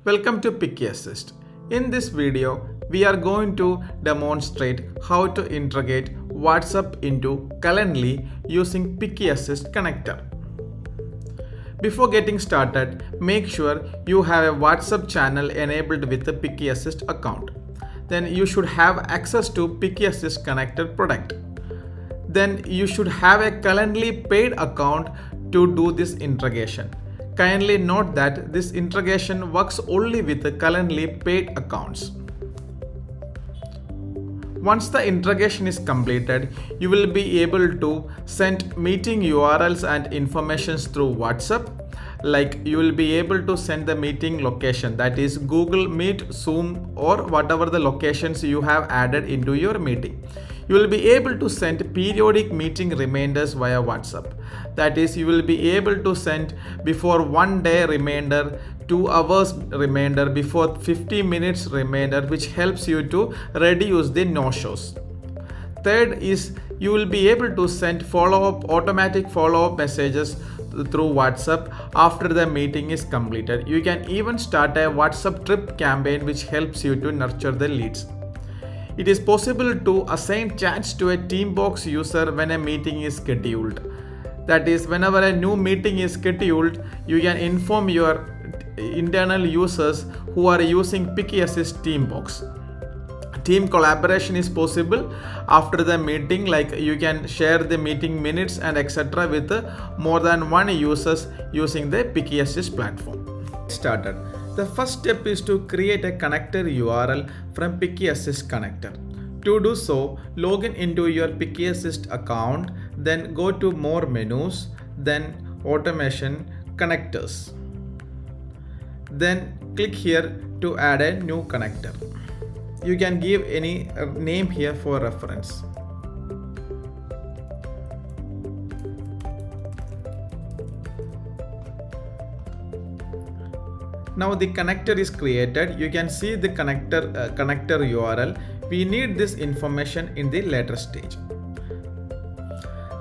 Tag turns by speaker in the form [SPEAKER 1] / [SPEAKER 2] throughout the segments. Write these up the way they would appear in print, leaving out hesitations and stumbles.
[SPEAKER 1] Welcome to Picky Assist. In this video, we are going to demonstrate how to integrate WhatsApp into Calendly using Picky Assist connector. Before getting started, make sure you have a WhatsApp channel enabled with the Picky Assist account. Then you should have access to Picky Assist connector product. Then you should have a Calendly paid account to do this integration. Kindly note that this integration works only with the Calendly paid accounts. Once the integration is completed, you will be able to send meeting URLs and informations through WhatsApp. Like you will be able to send the meeting location, that is Google Meet, Zoom, or whatever the locations you have added into your meeting. You will be able to send periodic meeting reminders via WhatsApp. That is, you will be able to send before 1 day reminder, 2 hours reminder, before 50 minutes reminder, which helps you to reduce the no-shows. Third is you will be able to send automatic follow-up messages through WhatsApp after the meeting is completed. You can even start a WhatsApp drip campaign which helps you to nurture the leads. It is possible to assign chats to a Teambox user when a meeting is scheduled. That is, whenever a new meeting is scheduled, you can inform your internal users who are using Picky Assist Teambox. Team collaboration is possible after the meeting, like you can share the meeting minutes and etc. with more than one users using the Picky Assist platform. Started. The first step is to create a connector URL from Picky Assist connector. To do so, log in into your Picky Assist account, then go to More Menus, then Automation, Connectors. Then click here to add a new connector. You can give any name here for reference. Now the connector is created. You can see the connector URL. We need this information in the later stage.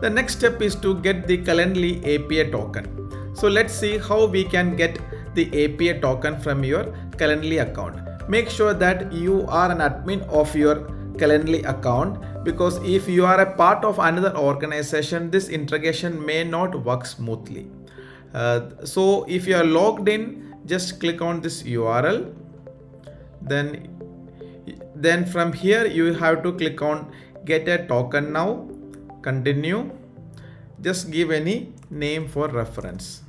[SPEAKER 1] The next step is to get the Calendly API token. So let's see how we can get the API token from your Calendly account. Make sure that you are an admin of your Calendly account, because if you are a part of another organization, this integration may not work smoothly. So if you are logged in, just click on this URL. Then from here you have to click on Get a Token Now. Continue. Just give any name for reference.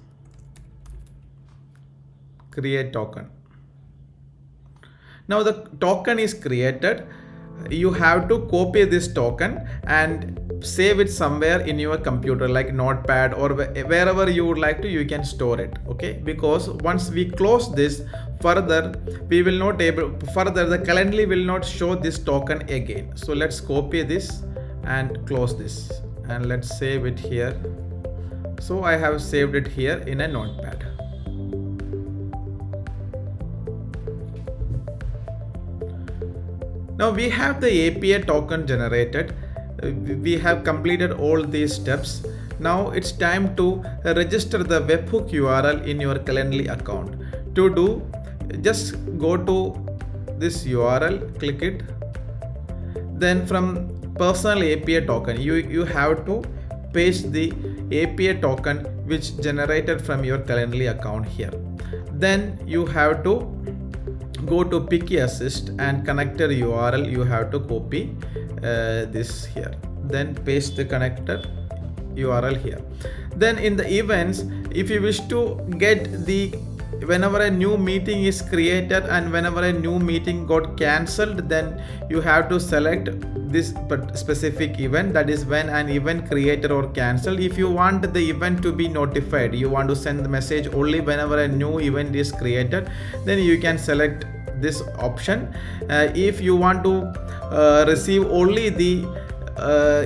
[SPEAKER 1] Create token. Now the token is created. You have to copy this token and save it somewhere in your computer, like Notepad or wherever you would like to, you can store it. Okay, because once we close this, further we will not the Calendly will not show this token again. So let's copy this and close this, and let's save it here. So I have saved it here in a Notepad. Now we have the API token generated. We have completed all these steps. Now it's time to register the Webhook URL in your Calendly account. To do, just go to this URL, click it. Then from personal API token, you have to paste the API token which generated from your Calendly account here. Then you have to go to Picky Assist and connector URL. You have to copy this here, then paste the connector URL here. Then in the events, if you wish to get the whenever a new meeting is created and whenever a new meeting got cancelled, then you have to select this specific event, that is when an event created or cancelled. If you want the event to be notified, you want to send the message only whenever a new event is created, then you can select this option. If you want to receive only the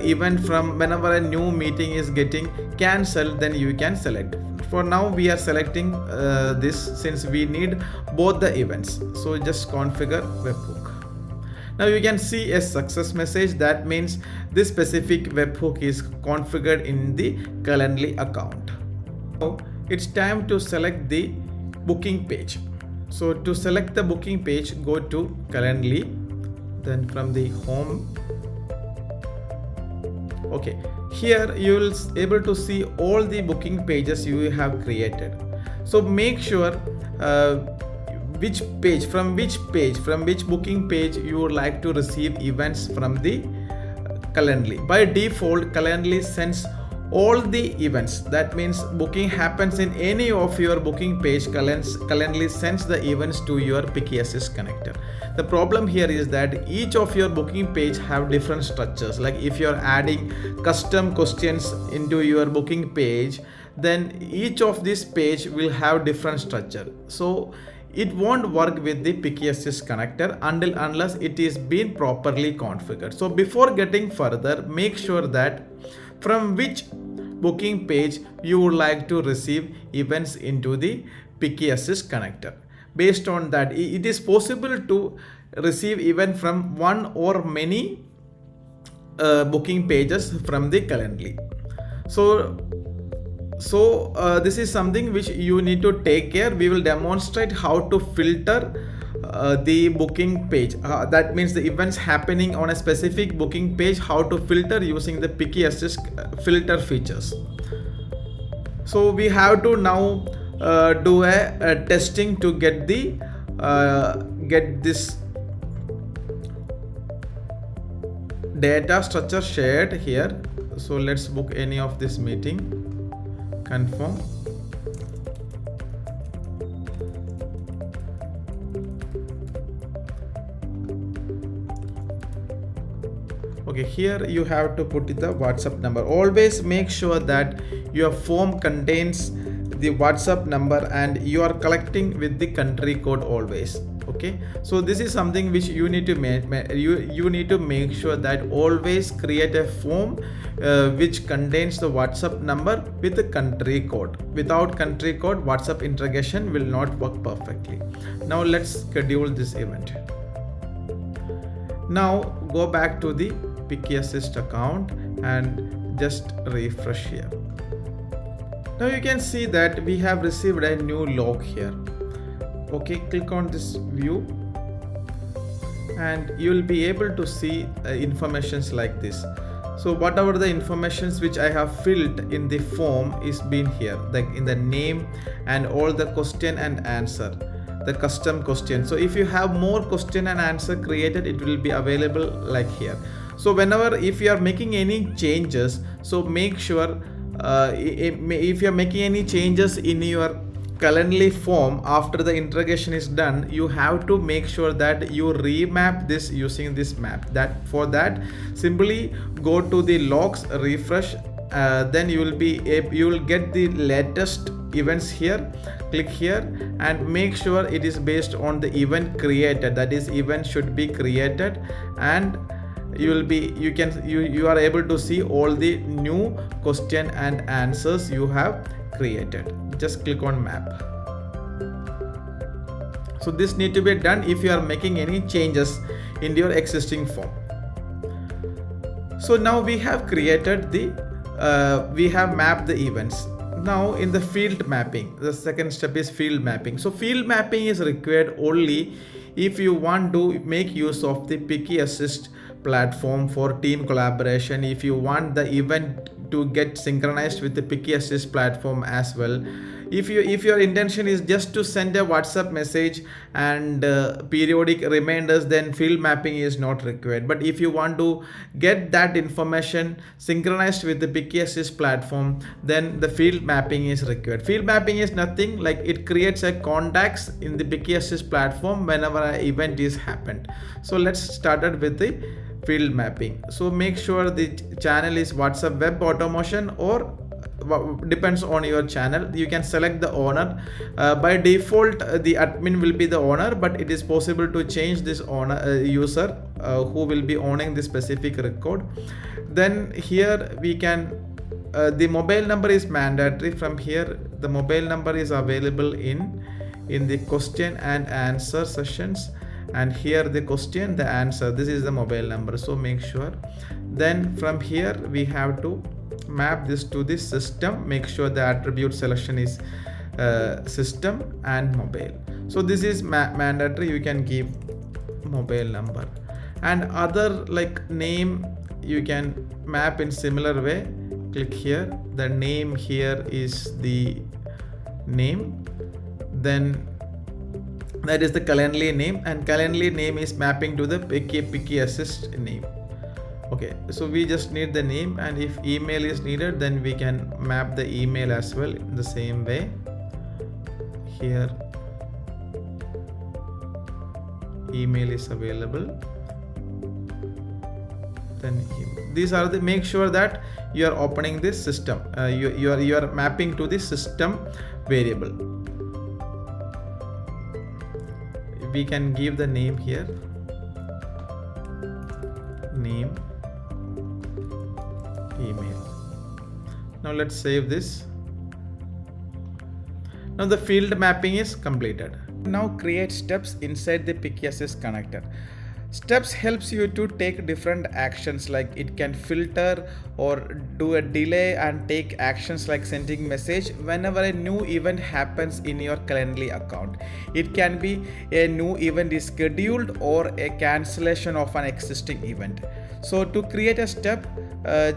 [SPEAKER 1] event from whenever a new meeting is getting cancelled, then you can select. For now we are selecting this since we need both the events. So just configure webhook. Now you can see a success message. That means this specific webhook is configured in the Calendly account. Now it's time to select the booking page. So to select the booking page, go to Calendly, then from the home. Okay, here you will able to see all the booking pages you have created. So make sure from which booking page you would like to receive events from the Calendly. By default, Calendly sends all the events. That means booking happens in any of your booking page, Calendly sends the events to your Picky Assist connector. The problem here is that each of your booking page have different structures. Like if you're adding custom questions into your booking page, then each of this page will have different structure. So it won't work with the Picky Assist connector unless it is been properly configured. So before getting further, make sure that from which booking page you would like to receive events into the Picky Assist connector. Based on that, it is possible to receive event from one or many booking pages from the Calendly. So this is something which you need to take care. We will demonstrate how to filter the booking page. That means the events happening on a specific booking page, how to filter using the Picky Assist filter features. So we have to now do a testing to get the get this data structure shared here. So let's book any of this meeting, confirm. Okay, here you have to put the WhatsApp number. Always make sure that your form contains the WhatsApp number and you are collecting with the country code always. Okay, so this is something which you need to you need to make sure that always create a form which contains the WhatsApp number with the country code. Without country code, WhatsApp integration will not work perfectly. Now let's schedule this event. Now go back to the Picky Assist account and just refresh here. Now you can see that we have received a new log here. Okay, click on this view and you will be able to see informations like this. So whatever the informations which I have filled in the form is been here, like in the name and all the question and answer, the custom question. So if you have more question and answer created, it will be available like here. So whenever if you are making any changes, so make sure if you are making any changes in your Calendly form after the integration is done, you have to make sure that you remap this using this map. That for that, simply go to the logs, refresh, then you will get the latest events here. Click here and make sure it is based on the event created. That is, event should be created, and you are able to see all the new question and answers you have created. Just click on map. So this need to be done if you are making any changes in your existing form. So now we have created we have mapped the events. Now in the field mapping, the second step is field mapping. So field mapping is required only if you want to make use of the Picky Assist platform for team collaboration, if you want the event to get synchronized with the Picky Assist platform as well. If your intention is just to send a WhatsApp message and periodic reminders, then field mapping is not required. But if you want to get that information synchronized with the Picky Assist platform, then the field mapping is required. Field mapping is nothing like it creates a contacts in the Picky Assist platform whenever an event is happened. So let's start with the field mapping. So make sure the channel is WhatsApp web automation, or depends on your channel. You can select the owner. By default the admin will be the owner, but it is possible to change this owner user who will be owning this specific record. Then here we can the mobile number is mandatory. From here the mobile number is available in the question and answer sessions, and here the question, the answer, this is the mobile number. So make sure. Then from here we have to map this to the system. Make sure the attribute selection is system and mobile. So this is mandatory. You can give mobile number, and other like name you can map in similar way. Click here, the name here is the name, then that is the Calendly name, and Calendly name is mapping to the Picky Assist name. Okay, so we just need the name, and if email is needed, then we can map the email as well in the same way. Here email is available, then these are the, make sure that you are opening this system, you are mapping to the system variable. We can give the name here, name, email. Now let's save this. Now the field mapping is completed. Now create steps inside the Picky Assist connector. Steps helps you to take different actions, like it can filter or do a delay and take actions like sending message whenever a new event happens in your Calendly account. It can be a new event is scheduled or a cancellation of an existing event. So to create a step,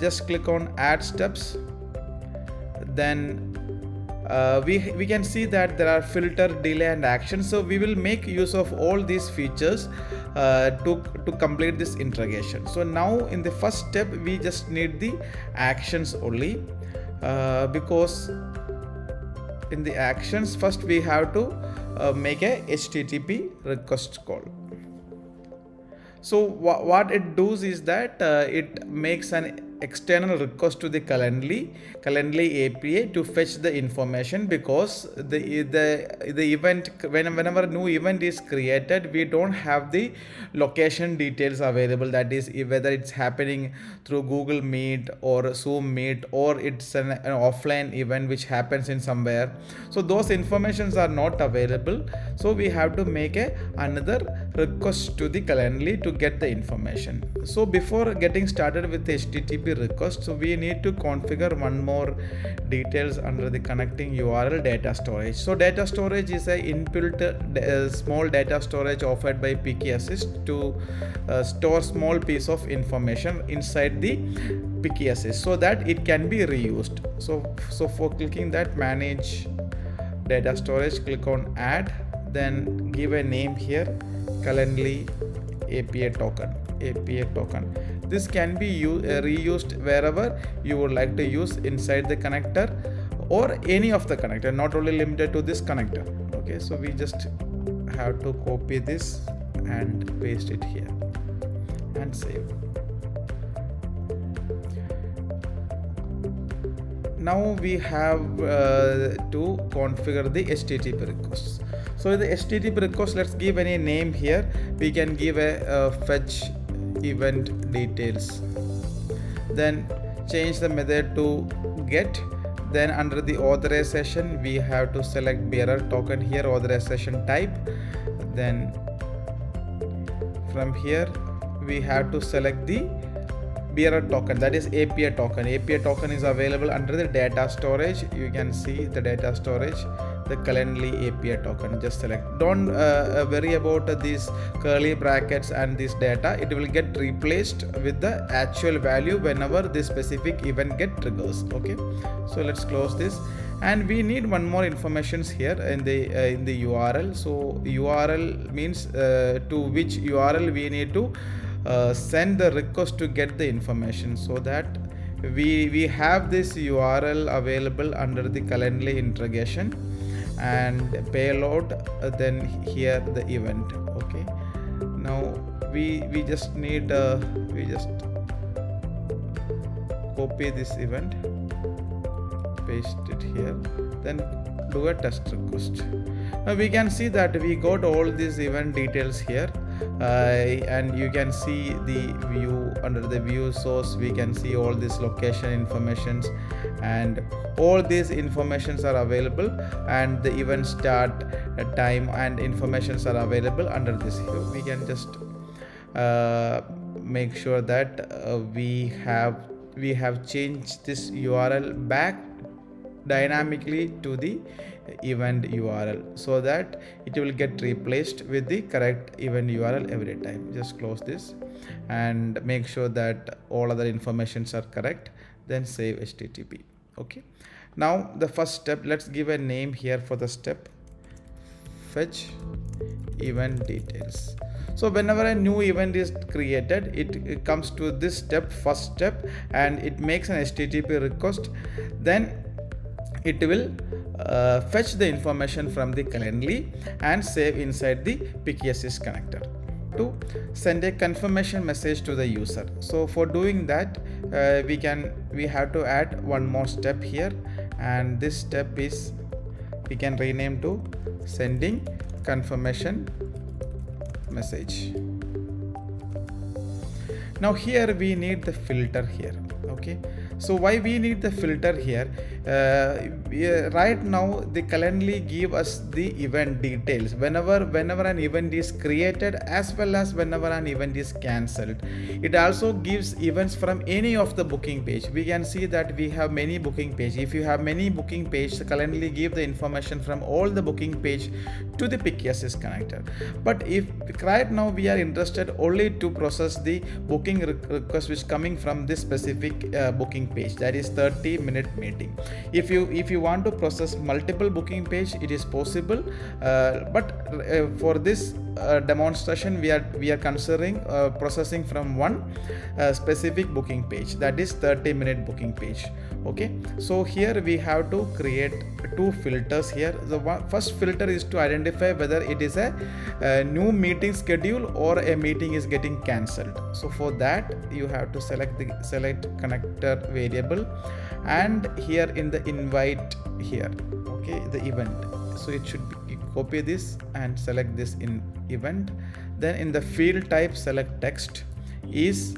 [SPEAKER 1] just click on add steps. Then we can see that there are filter, delay and action. So we will make use of all these features to complete this integration. So now in the first step we just need the actions only, because in the actions first we have to make a HTTP request call. So what it does is that it makes an external request to the Calendly API to fetch the information, because the event, whenever new event is created, we don't have the location details available, that is whether it's happening through Google Meet or Zoom Meet, or it's an offline event which happens in somewhere. So those informations are not available, so we have to make another request to the Calendly to get the information. So before getting started with the HTTP request, so we need to configure one more details under the connecting URL data storage. So data storage is a inbuilt small data storage offered by Picky Assist to store small piece of information inside the Picky Assist so that it can be reused. So for clicking that manage data storage, click on add, then give a name here, Calendly API token. This can be reused wherever you would like to use inside the connector or any of the connector, not only limited to this connector. Okay, so we just have to copy this and paste it here and save. Now we have to configure the HTTP requests. So the HTTP request, let's give any name here. We can give a fetch event details, then change the method to get. Then under the authorization we have to select bearer token here, authorization type. Then from here we have to select the bearer token, that is API token. API token is available under the data storage. You can see the data storage, the Calendly API token. Just select. Don't worry about these curly brackets and this data. It will get replaced with the actual value whenever this specific event get triggers. Okay, so let's close this. And we need one more informations here in the URL. So URL means to which URL we need to send the request to get the information, so that we have this URL available under the Calendly integration and payload, then here the event. Okay, now we just need we just copy this event, paste it here, then do a test request. Now we can see that we got all these event details here. And you can see the view, under the view source we can see all these location informations, and all these informations are available, and the event start time and informations are available under this here. We can just make sure that we have changed this URL back dynamically to the event URL, so that it will get replaced with the correct event URL every time. Just close this and make sure that all other informations are correct, then save HTTP. Okay, now the first step, let's give a name here for the step, fetch event details. So whenever a new event is created, it comes to this step, first step, and it makes an HTTP request. Then it will fetch the information from the Calendly and save inside the PKSys connector. To send a confirmation message to the user. So for doing that, we have to add one more step here, and this step is, we can rename to sending confirmation message. Now here we need the filter here. Okay, so why we need the filter here? Right now the Calendly give us the event details whenever an event is created, as well as whenever an event is cancelled. It also gives events from any of the booking page. We can see that we have many booking page. If you have many booking page, the Calendly give the information from all the booking page to the PKSys connector. But if right now we are interested only to process the booking request which coming from this specific booking page, that is 30-minute meeting. If you want to process multiple booking page, it is possible, but for this demonstration we are considering processing from one specific booking page, that is 30-minute booking page. Okay, so here we have to create two filters here. The first filter is to identify whether it is a new meeting schedule or a meeting is getting cancelled. So for that you have to select connector variable, and here in the invite here, okay, the event, so it should be, copy this and select this in event. Then in the field type, select text is,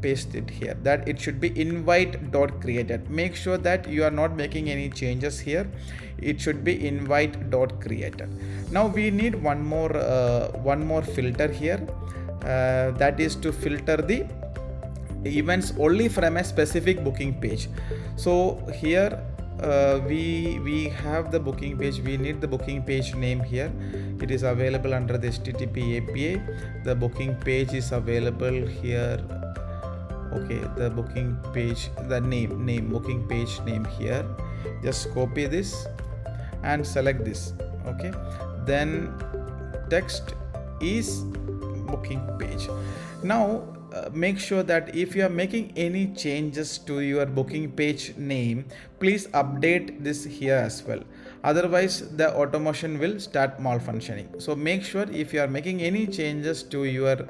[SPEAKER 1] paste it here, that it should be invite dot created. Make sure that you are not making any changes here. It should be invite dot created. Now we need one more filter here, that is to filter the events only from a specific booking page. So here we have the booking page. We need the booking page name here. It is available under the HTTP API. The booking page is available here. Okay, the booking page, the name booking page name here. Just copy this and select this. Okay, then text is booking page. Now make sure that if you are making any changes to your booking page name, please update this here as well. Otherwise the automation will start malfunctioning. So make sure if you are making any changes to your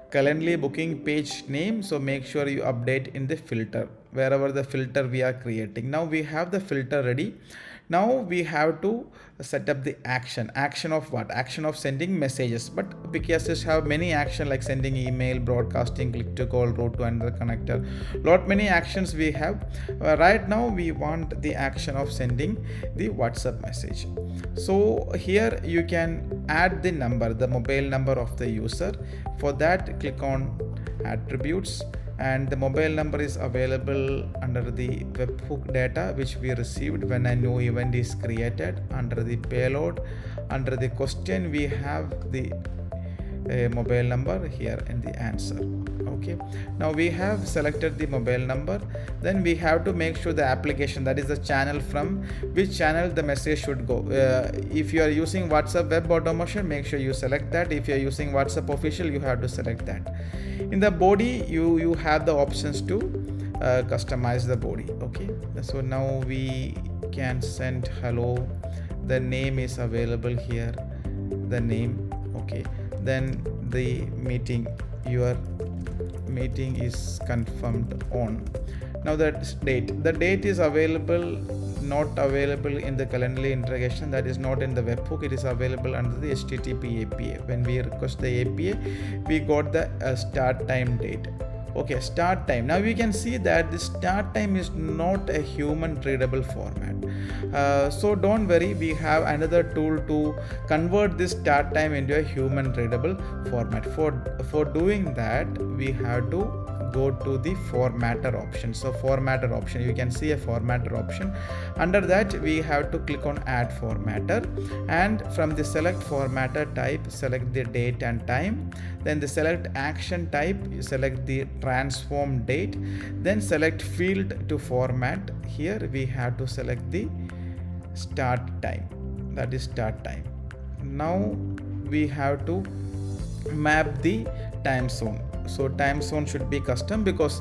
[SPEAKER 1] Calendly booking page name, so make sure you update in the filter, wherever the filter we are creating. Now we have the filter ready. Now we have to set up the action of what? Action of sending messages. But PKSys have many action like sending email, broadcasting, click to call, route to another connector, lot many actions we have. Right now we want the action of sending the WhatsApp message. So here you can add the number, the mobile number of the user. For that, click on attributes, and the mobile number is available under the webhook data which we received when a new event is created. Under the payload, under the question, we have the mobile number here in the answer. Okay, now we have selected the mobile number. Then we have to make sure the application, that is the channel from which channel the message should go. If you are using WhatsApp web automation, make sure you select that. If you are using WhatsApp official, you have to select that. In the body, you have the options to customize the body. Okay, so now we can send hello. The name is available here, the name. Okay, then the meeting, your meeting is confirmed on. Now the date is available, not available in the Calendly integration, that is not in the webhook. It is available under the HTTP API. When we request the API, we got the start time date. Okay, start time. Now we can see that the start time is not a human readable format. So don't worry, we have another tool to convert this start time into a human readable format. For doing that, we have to go to the formatter option. So formatter option, you can see a formatter option. Under that, we have to click on add formatter, and from the select formatter type, select the date and time. Then the select action type, you select the transform date, then select field to format. Here we have to select the start time, that is start time. Now we have to map the time zone. So time zone should be custom because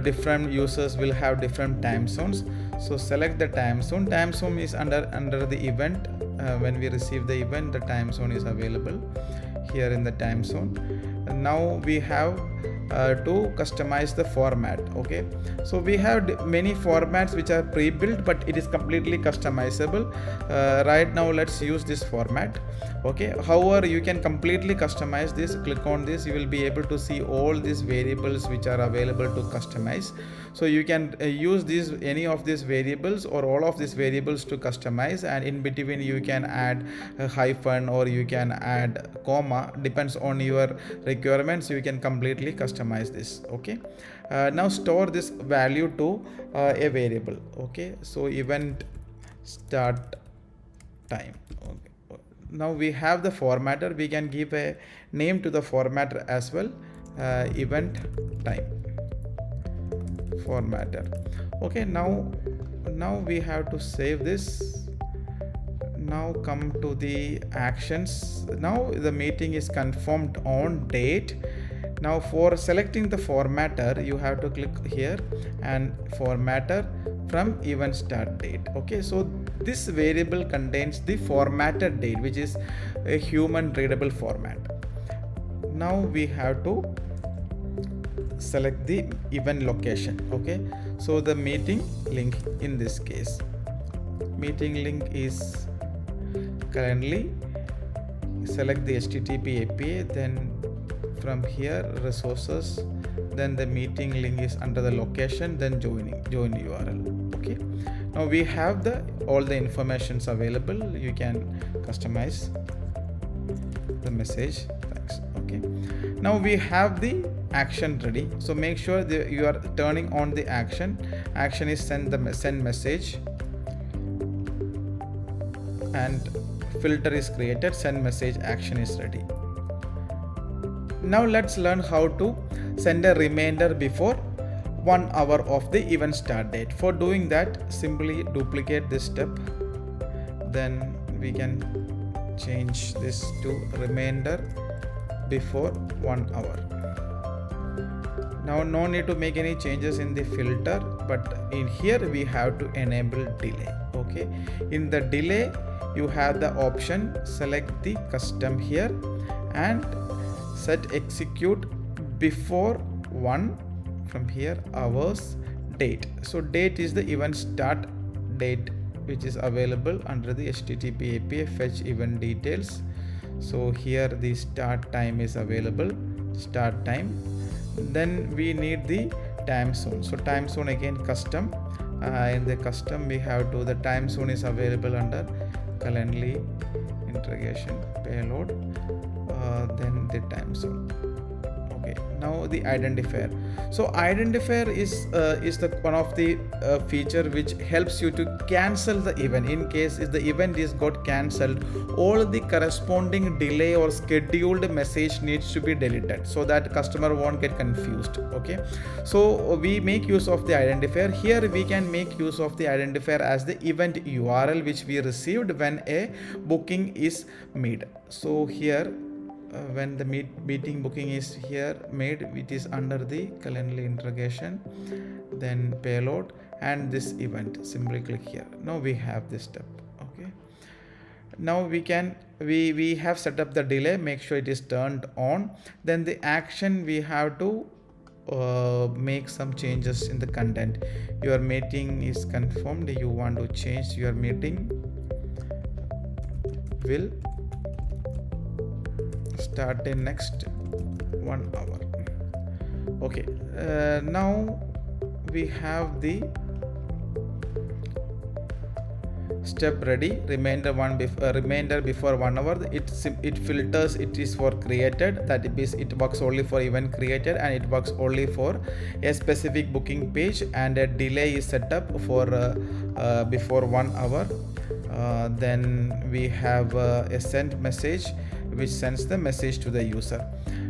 [SPEAKER 1] different users will have different time zones. So select the time zone. Time zone is under the event. When we receive the event, the time zone is available here in the time zone. And now we have to customize the format. Okay, so we have many formats which are pre-built, but it is completely customizable. Right now let's use this format. Okay, however, you can completely customize this. Click on this, you will be able to see all these variables which are available to customize. So you can use these, any of these variables or all of these variables to customize, and in between you can add a hyphen or you can add comma, depends on your requirements. You can completely customize this. Okay, now store this value to a variable. Okay, so event start time. Okay, now we have the formatter. We can give a name to the formatter as well. Event time formatter. Okay, now we have to save this. Now come to the actions. Now the meeting is confirmed on date. Now for selecting the formatter, you have to click here and formatter from event start date. Okay, so this variable contains the formatted date, which is a human readable format. Now we have to select the event location. Okay, so the meeting link, in this case meeting link is Calendly. Select the HTTP API, then from here resources, then the meeting link is under the location, then join URL. Okay, now we have all the informations available. You can customize the message. Thanks. Okay, now we have the action ready. So make sure that you are turning on the action is send message, and filter is created, send message action is ready. Now let's learn how to send a reminder before 1 hour of the event start date. For doing that, simply duplicate this step, then we can change this to reminder before 1 hour. Now no need to make any changes in the filter, but in here we have to enable delay. Okay, in the delay you have the option, select the custom here and set execute before 1, from here hours date. So date is the event start date, which is available under the HTTP API fetch event details. So here the start time is available, start time. Then we need the time zone. So time zone again custom. In the custom we have to, the time zone is available under Calendly integration payload, then the time zone. Okay, now the identifier. So identifier is the one of the feature which helps you to cancel the event. In case if the event is got cancelled, all the corresponding delay or scheduled message needs to be deleted, so that customer won't get confused. Okay, so we make use of the identifier. Here we can make use of the identifier as the event URL which we received when a booking is made. So here when the meeting booking is here made, it is under the Calendly integration, then payload and this event. Simply click here. Now we have this step. Okay, now we have set up the delay. Make sure it is turned on. Then the action, we have to make some changes in the content. Your meeting is confirmed. You want to change your meeting will start in next 1 hour. Okay, now we have the step ready. Reminder before 1 hour. It filters. It is for created, that is it works only for event created, and it works only for a specific booking page, and a delay is set up for before 1 hour. Then we have a send message which sends the message to the user.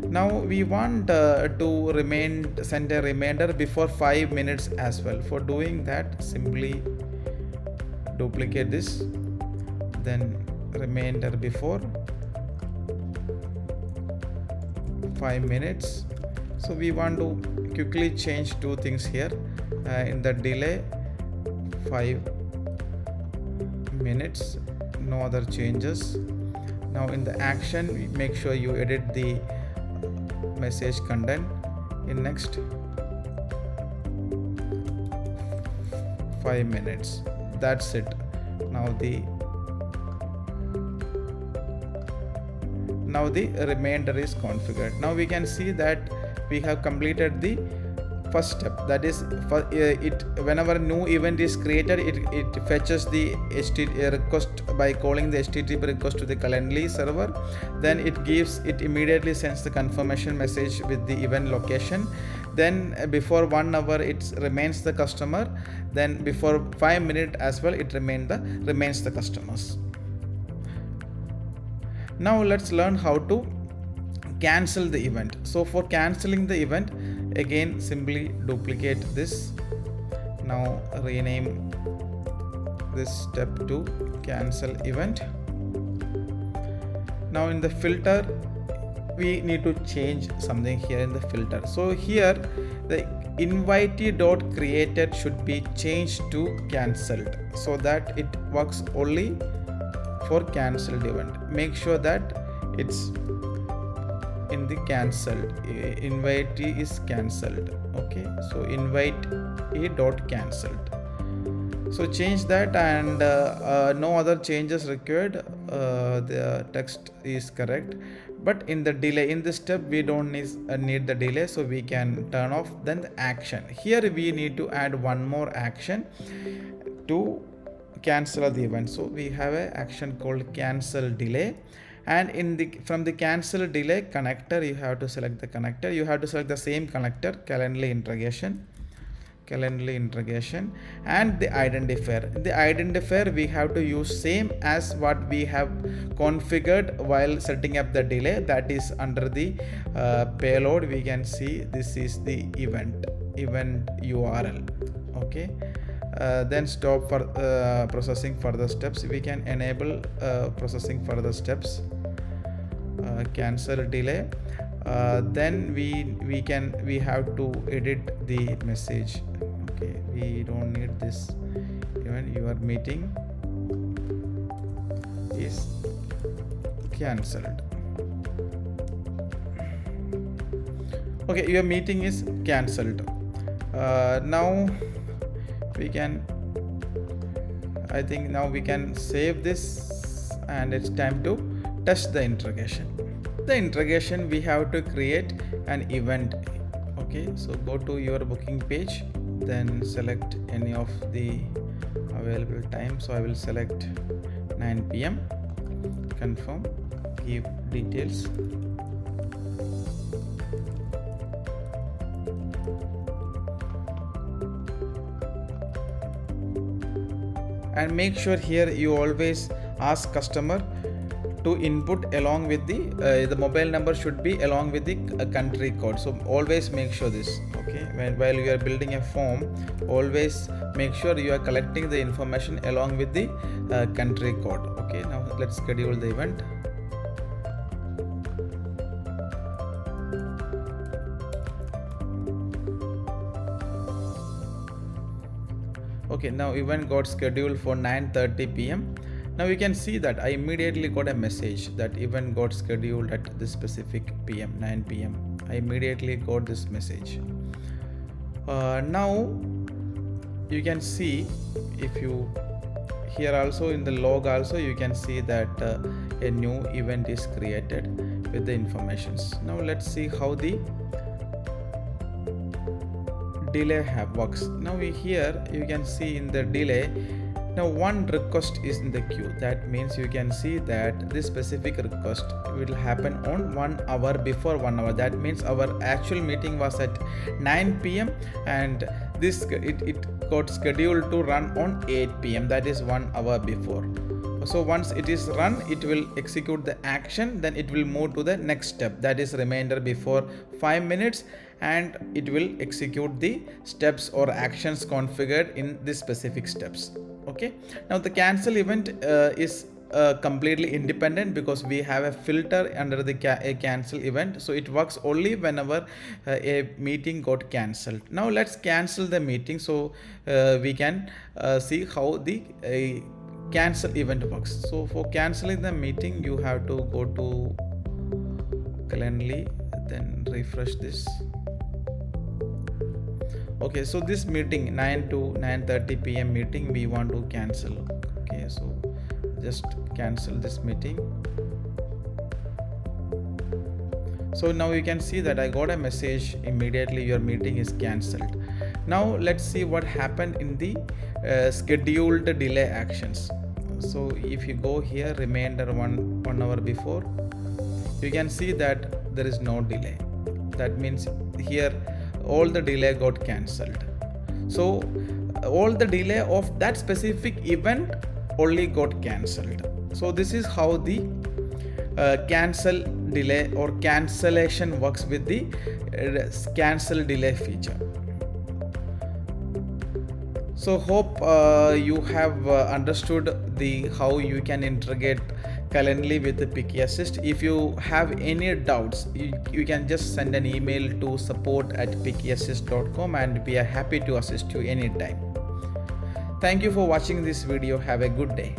[SPEAKER 1] Now we want to send a reminder before 5 minutes as well. For doing that, simply duplicate this, then reminder before 5 minutes. So we want to quickly change two things here. In the delay, 5 minutes, no other changes. Now in the action, make sure you edit the message content in next 5 minutes. That's it. Now the remainder is configured. Now we can see that we have completed the first step, that is whenever new event is created, it fetches the HTTP request by calling the HTTP request to the Calendly server. Then it immediately sends the confirmation message with the event location. Then before 1 hour it remains the customer. Then before 5 minutes as well, it remains the customers. Now let's learn how to cancel the event. So for cancelling the event, again simply duplicate this. Now rename this step to cancel event. Now in the filter, we need to change something here in the filter. So here the invitee.created should be changed to cancelled, so that it works only for cancelled event. Make sure that it's in the cancelled. Invitee is cancelled. Okay, so invitee.cancelled. So change that, and no other changes required. The text is correct, but in the delay, in this step we don't need the delay, so we can turn off. Then the action, here we need to add one more action to cancel the event. So we have an action called cancel delay, and from the cancel delay connector, you have to select the connector. You have to select the same connector, Calendly integration, and the identifier. The identifier we have to use same as what we have configured while setting up the delay. That is under the payload. We can see this is the event URL. Okay. Then stop for processing further steps. We can enable processing further steps. Cancel delay. Then we have to edit the message. Okay, we don't need this. Even your meeting is cancelled. Okay, your meeting is cancelled. Now I think now we can save this, and it's time to test the integration. The integration, we have to create an event. Okay, so go to your booking page, then select any of the available time. So I will select 9 p.m. confirm, give details. And make sure here you always ask customer to input along with the mobile number should be along with the country code. So always make sure this. Okay, while you are building a form, always make sure you are collecting the information along with the country code. Okay, now let's schedule the event. Okay, now event got scheduled for 9:30 p.m. Now you can see that I immediately got a message that event got scheduled at this specific PM, 9 p.m. I immediately got this message. Now you can see, if you here also in the log also you can see that a new event is created with the informations. Now let's see how the delay works. Now here you can see in the delay, now one request is in the queue. That means you can see that this specific request will happen on 1 hour before 1 hour. That means our actual meeting was at 9 p.m. and this it got scheduled to run on 8 p.m. that is 1 hour before. So once it is run, it will execute the action, then it will move to the next step, that is reminder before 5 minutes, and it will execute the steps or actions configured in this specific steps. Okay, now the cancel event is completely independent because we have a filter under the cancel event, so it works only whenever a meeting got cancelled. Now let's cancel the meeting so we can see how the cancel event works. So for cancelling the meeting, you have to go to Calendly, then refresh this. Okay, so this meeting 9 to 9:30 p.m. meeting we want to cancel. Okay, so just cancel this meeting. So now you can see that I got a message immediately, your meeting is cancelled. Now let's see what happened in the scheduled delay actions. So if you go here, reminder one hour before, you can see that there is no delay. That means here all the delay got cancelled. So all the delay of that specific event only got cancelled. So this is how the cancel delay or cancellation works with the cancel delay feature. So hope you have understood the how you can integrate Calendly with the Picky Assist. If you have any doubts, you can just send an email to support@pickyassist.com and we are happy to assist you anytime. Thank you for watching this video. Have a good day.